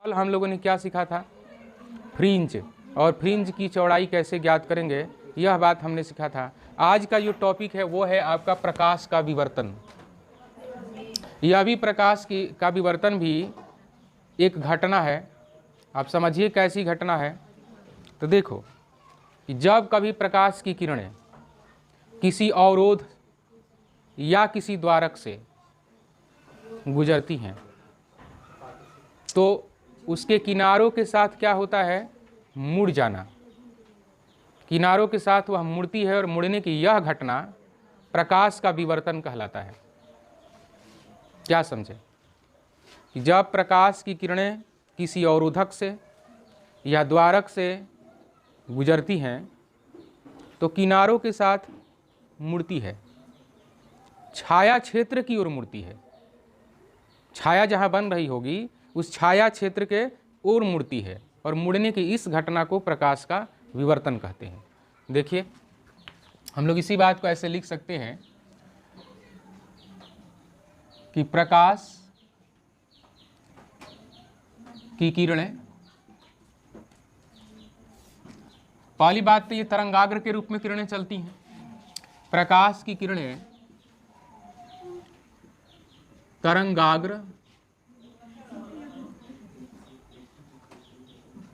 कल हम लोगों ने क्या सीखा था? फ्रिंज, और फ्रिंज की चौड़ाई कैसे ज्ञात करेंगे, यह बात हमने सीखा था। आज का जो टॉपिक है वो है आपका प्रकाश का विवर्तन। यह भी प्रकाश का विवर्तन भी एक घटना है। आप समझिए कैसी घटना है। तो देखो कि जब कभी प्रकाश की किरणें किसी अवरोध या किसी द्वारक से गुजरती हैं तो उसके किनारों के साथ क्या होता है? मुड़ जाना। किनारों के साथ वह मुड़ती है और मुड़ने की यह घटना प्रकाश का विवर्तन कहलाता है। क्या समझे? कि जब प्रकाश की किरणें किसी अवरोधक से या द्वारक से गुजरती हैं तो किनारों के साथ मुड़ती है, छाया क्षेत्र की ओर मुड़ती है। छाया जहाँ बन रही होगी उस छाया क्षेत्र के ओर मुड़ती है, और मुड़ने की इस घटना को प्रकाश का विवर्तन कहते हैं। देखिए हम लोग इसी बात को ऐसे लिख सकते हैं कि प्रकाश की किरणें, पहली बात तो ये तरंगाग्र के रूप में किरणें चलती हैं। प्रकाश की किरणें तरंगाग्र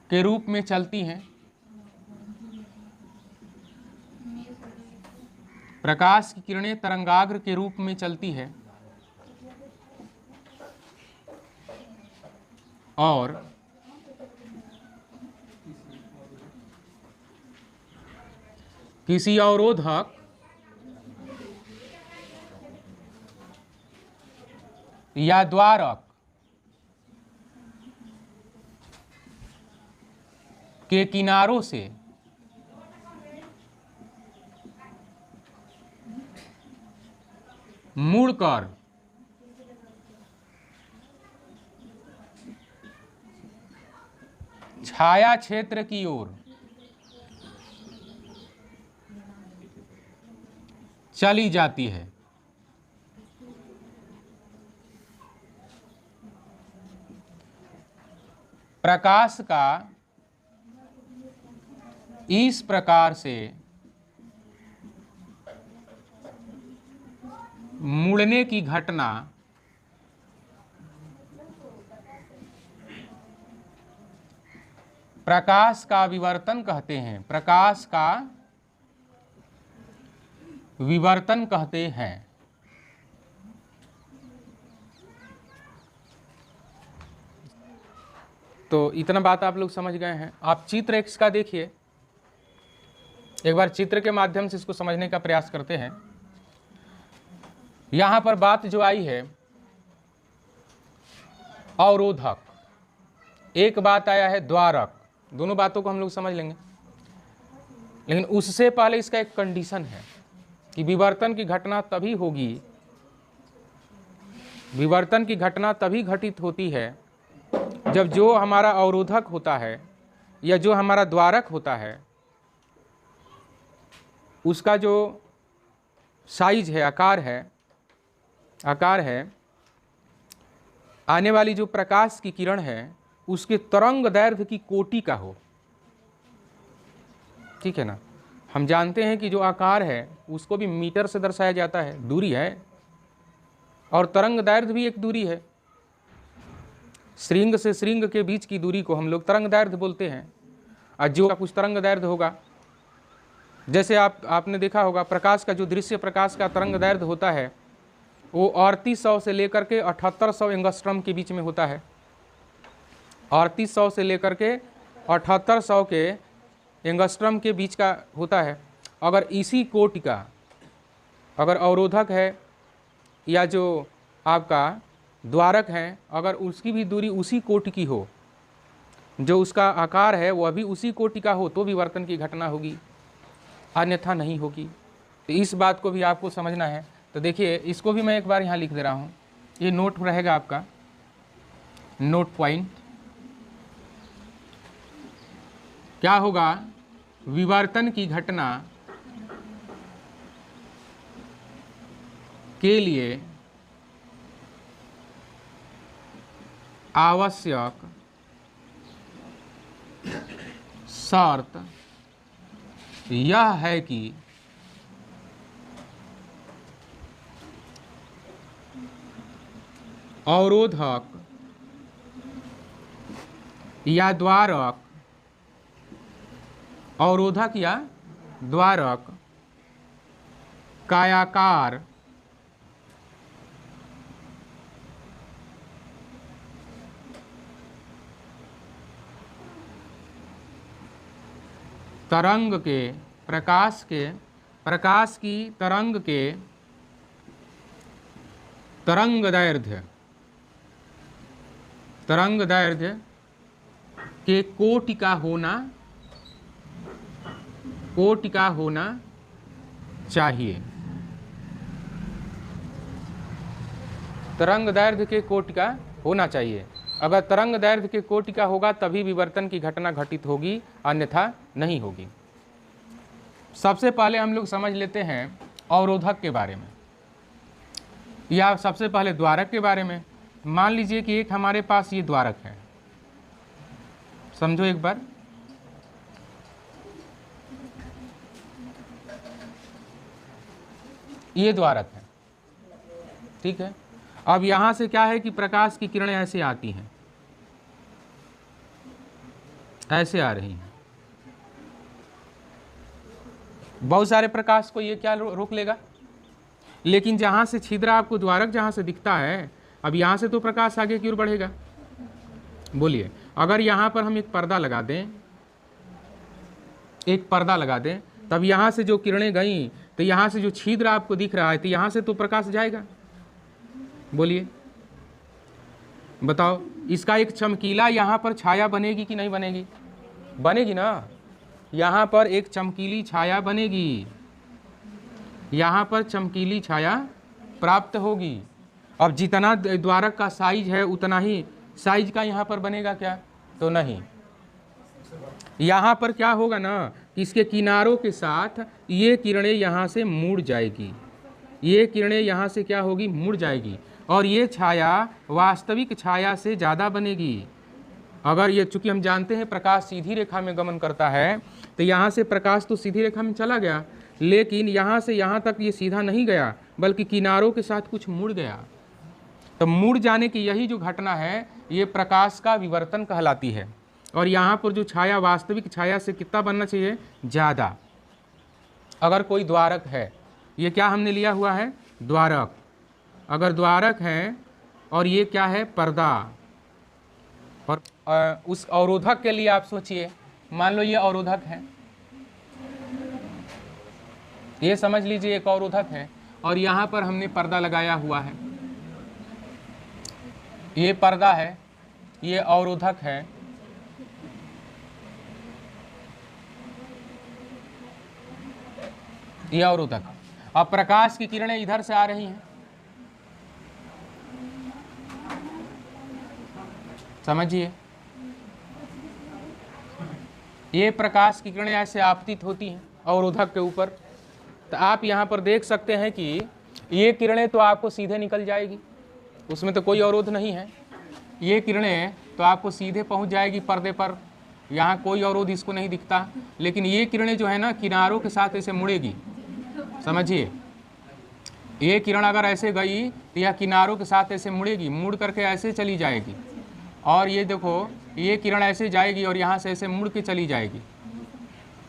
के रूप में चलती हैं। प्रकाश की किरणें तरंगाग्र के रूप में चलती है और किसी अवरोधक या द्वारक के किनारों से मुड़कर छाया क्षेत्र की ओर चली जाती है। प्रकाश का इस प्रकार से मुड़ने की घटना प्रकाश का विवर्तन कहते हैं। प्रकाश का विवर्तन कहते हैं। तो इतना बात आप लोग समझ गए हैं। आप चित्र एक्स का देखिए, एक बार चित्र के माध्यम से इसको समझने का प्रयास करते हैं। यहां पर बात जो आई है अवरोधक, एक बात आया है द्वारक। दोनों बातों को हम लोग समझ लेंगे, लेकिन उससे पहले इसका एक कंडीशन है कि विवर्तन की घटना तभी होगी, विवर्तन की घटना तभी घटित होती है जब जो हमारा अवरोधक होता है या जो हमारा द्वारक होता है उसका जो साइज है, आकार है, आने वाली जो प्रकाश की किरण है उसके तरंग दैर्घ्य की कोटि का हो। ठीक है ना? हम जानते हैं कि जो आकार है उसको भी मीटर से दर्शाया जाता है, दूरी है, और तरंग दैर्घ्य भी एक दूरी है। श्रृंग से श्रृंग के बीच की दूरी को हम लोग तरंग दैर्घ्य बोलते हैं। और जो का कुछ तरंग दैर्घ्य होगा, जैसे आपने देखा होगा प्रकाश का जो दृश्य प्रकाश का तरंग दैर्घ्य होता है वो 3800 से लेकर के 7800 एंगस्ट्रॉम के बीच में होता है। 3800 से लेकर के 7800 के एंगस्ट्रॉम के बीच का होता है। अगर इसी कोटि का अगर अवरोधक है या जो आपका द्वारक है, अगर उसकी भी दूरी उसी कोटि की हो, जो उसका आकार है वह भी उसी कोटि का हो, तो विवर्तन की घटना होगी, अन्यथा नहीं होगी। तो इस बात को भी आपको समझना है। तो देखिए इसको भी मैं एक बार यहाँ लिख दे रहा हूँ, ये नोट रहेगा आपका, नोट पॉइंट। क्या होगा? विवर्तन की घटना के लिए आवश्यक शर्त यह है कि अवरोधक या द्वारक, अवरोधक या द्वारक का आकार तरंग के प्रकाश की तरंग के तरंग दैर्ध्य के कोटि का होना चाहिए। तरंग दैर्ध्य के कोटि का होना चाहिए। अगर तरंग दैर्ध्य के कोटि का होगा तभी विवर्तन की घटना घटित होगी, अन्यथा नहीं होगी। सबसे पहले हम लोग समझ लेते हैं अवरोधक के बारे में, या सबसे पहले द्वारक के बारे में। मान लीजिए कि एक हमारे पास ये द्वारक है, समझो एक बार। ये द्वारक है, ठीक है। अब यहां से क्या है कि प्रकाश की किरणें ऐसे आती हैं, ऐसे आ रही हैं। बहुत सारे प्रकाश को ये क्या रोक लेगा, लेकिन जहां से छिद्र आपको द्वारक जहां से दिखता है, अब यहां से तो प्रकाश आगे की ओर बढ़ेगा। बोलिए, अगर यहां पर हम एक पर्दा लगा दें, तब यहां से जो किरणें गई तो यहां से जो छिद्र आपको दिख रहा है तो यहां से तो प्रकाश जाएगा। बोलिए, बताओ, इसका एक चमकीला यहां पर छाया बनेगी कि नहीं बनेगी? बनेगी ना। यहां पर एक चमकीली छाया बनेगी, यहां पर चमकीली छाया प्राप्त होगी। अब जितना द्वारक का साइज है उतना ही साइज का यहां पर बनेगा क्या? तो नहीं। यहां पर क्या होगा ना कि इसके किनारों के साथ ये किरणें यहां से मुड़ जाएगी, ये किरणें यहां से क्या होगी? मुड़ जाएगी, और ये छाया वास्तविक छाया से ज़्यादा बनेगी। अगर ये, चूंकि हम जानते हैं प्रकाश सीधी रेखा में गमन करता है, तो यहाँ से प्रकाश तो सीधी रेखा में चला गया, लेकिन यहाँ से यहाँ तक ये सीधा नहीं गया, बल्कि किनारों के साथ कुछ मुड़ गया। तो मुड़ जाने की यही जो घटना है, ये प्रकाश का विवर्तन कहलाती है। और यहाँ पर जो छाया वास्तविक छाया से कितना बनना चाहिए? ज़्यादा। अगर कोई द्वारक है, ये क्या हमने लिया हुआ है? द्वारक। अगर द्वारक है और ये क्या है? पर्दा। और उस अवरोधक के लिए आप सोचिए, मान लो ये अवरोधक है, ये समझ लीजिए एक अवरोधक है, और यहाँ पर हमने पर्दा लगाया हुआ है। ये पर्दा है, ये अवरोधक है, ये अवरोधक। अब प्रकाश की किरणें इधर से आ रही हैं, समझिए, ये प्रकाश की किरणें ऐसे आपतित होती हैं अवरोधक के ऊपर। तो आप यहाँ पर देख सकते हैं कि ये किरणें तो आपको सीधे निकल जाएगी, उसमें तो कोई अवरोध नहीं है। ये किरणें तो आपको सीधे पहुँच जाएगी पर्दे पर, यहाँ कोई अवरोध इसको नहीं दिखता। लेकिन ये किरणें जो है ना, किनारों के साथ ऐसे मुड़ेगी, समझिए। ये किरण अगर ऐसे गई तो यह किनारों के साथ ऐसे मुड़ेगी, मुड़ करके ऐसे चली जाएगी। और ये देखो, ये किरण ऐसे जाएगी और यहाँ से ऐसे मुड़ के चली जाएगी,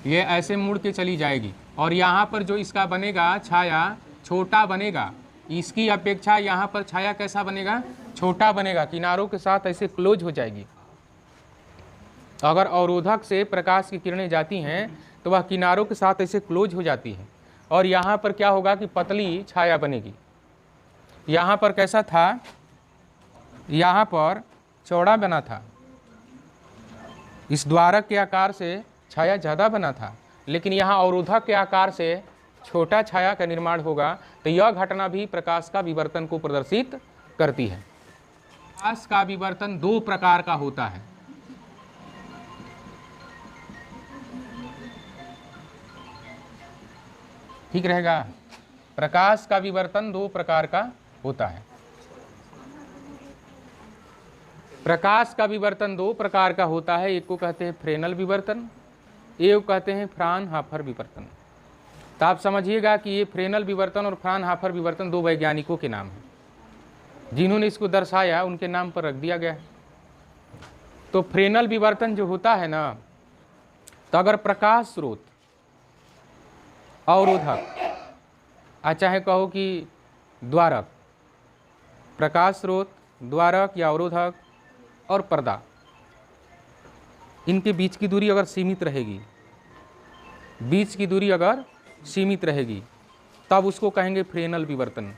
ये ऐसे मुड़ के चली जाएगी। और यहाँ पर जो इसका बनेगा छाया, छोटा बनेगा। इसकी अपेक्षा यहाँ पर छाया कैसा बनेगा? छोटा बनेगा, किनारों के साथ ऐसे क्लोज हो जाएगी। अगर अवरोधक से प्रकाश की किरणें जाती हैं तो वह किनारों के साथ ऐसे क्लोज हो जाती है, और यहाँ पर क्या होगा कि पतली छाया बनेगी। यहाँ पर कैसा था? यहाँ पर चौड़ा बना था, इस द्वारक के आकार से छाया ज़्यादा बना था, लेकिन यहाँ अवरोधक के आकार से छोटा छाया का निर्माण होगा। तो यह घटना भी प्रकाश का विवर्तन को प्रदर्शित करती है। प्रकाश का विवर्तन दो प्रकार का होता है। ठीक रहेगा? प्रकाश का विवर्तन दो प्रकार का होता है। प्रकाश का विवर्तन दो प्रकार का होता है। एक को कहते हैं फ्रेनल विवर्तन ये कहते हैं फ्रानहाफर विवर्तन। तो आप समझिएगा कि ये फ्रेनल विवर्तन और फ्रानहाफर विवर्तन दो वैज्ञानिकों के नाम हैं, जिन्होंने इसको दर्शाया उनके नाम पर रख दिया गया है। तो फ्रेनल विवर्तन जो होता है ना, तो अगर प्रकाश स्रोत, अवरोधक, चाहे कहो कि द्वारक, प्रकाश स्रोत, द्वारक या अवरोधक और पर्दा, इनके बीच की दूरी अगर सीमित रहेगी, बीच की दूरी अगर सीमित रहेगी, तब उसको कहेंगे फ्रेनल विवर्तन।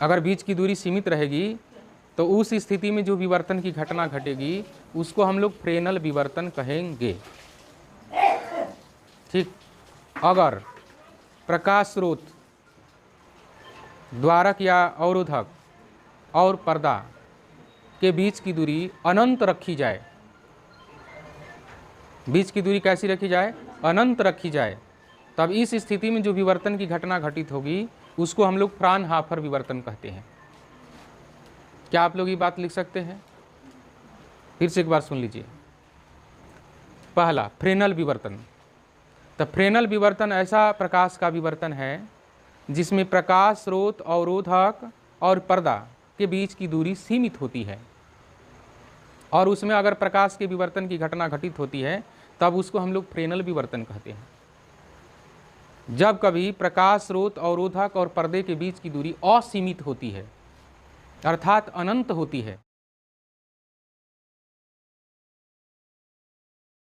अगर बीच की दूरी सीमित रहेगी तो उस स्थिति में जो विवर्तन की घटना घटेगी उसको हम लोग फ्रेनल विवर्तन कहेंगे। ठीक। अगर प्रकाश स्रोत, द्वारक या अवरोधक और पर्दा के बीच की दूरी अनंत रखी जाए, बीच की दूरी कैसी रखी जाए? अनंत रखी जाए, तब इस स्थिति में जो विवर्तन की घटना घटित होगी उसको हम लोग फ्रानहाफर विवर्तन कहते हैं। क्या आप लोग ये बात लिख सकते हैं? फिर से एक बार सुन लीजिए। पहला, फ्रेनल विवर्तन। तो फ्रेनल विवर्तन ऐसा प्रकाश का विवर्तन है जिसमें प्रकाश स्रोत, अवरोधक और पर्दा के बीच की दूरी सीमित होती है, और उसमें अगर प्रकाश के विवर्तन की घटना घटित होती है तब उसको हम लोग फ्रेनल विवर्तन कहते हैं। जब कभी प्रकाश स्रोत, अवरोधक और पर्दे के बीच की दूरी असीमित होती है, अर्थात अनंत होती है,